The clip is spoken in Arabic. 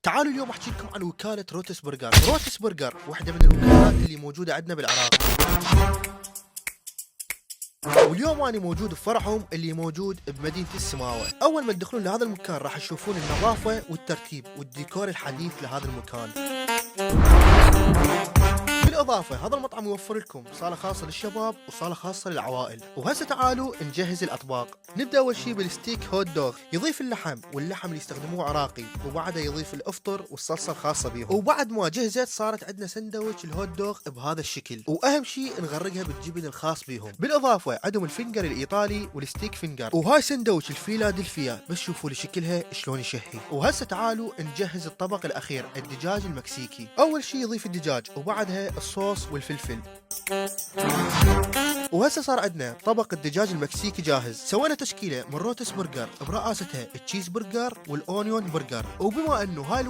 تعالوا اليوم احكي لكم عن وكالة روتس برجر. روتس برجر واحدة من الوكالات اللي موجودة عندنا بالعراق، واليوم انا موجود بفرعهم اللي موجود بمدينة السماوة. اول ما تدخلون لهذا المكان راح تشوفون النظافة والترتيب والديكور الحديث لهذا المكان. بالإضافة هذا المطعم يوفر لكم صالة خاصة للشباب وصالة خاصة للعوائل. وهسه تعالوا نجهز الأطباق. نبدأ أول شي بالستيك هوت دوغ، يضيف اللحم، واللحم اللي يستخدموه عراقي، وبعدها يضيف الأفطر والصلصة الخاصة بيهم. وبعد ما جهزت صارت عندنا سندويتش الهوت دوغ بهذا الشكل، وأهم شي نغرقها بالجبن الخاص بيهم. بالإضافة عندهم الفنجر الإيطالي والستيك فنجر، وهاي سندويتش الفيلادلفيا، بس شوفوا لي شكلها شلون يشهي. وهسه تعالوا نجهز الطبق الأخير، الدجاج المكسيكي. أول شي يضيف الدجاج وبعدها الصوص والفلفل. وهسه صار عندنا طبق الدجاج المكسيكي جاهز. سوينا تشكيله من روتس برجر برئاستها التشيز برجر والاونيون برجر. وبما انه هاي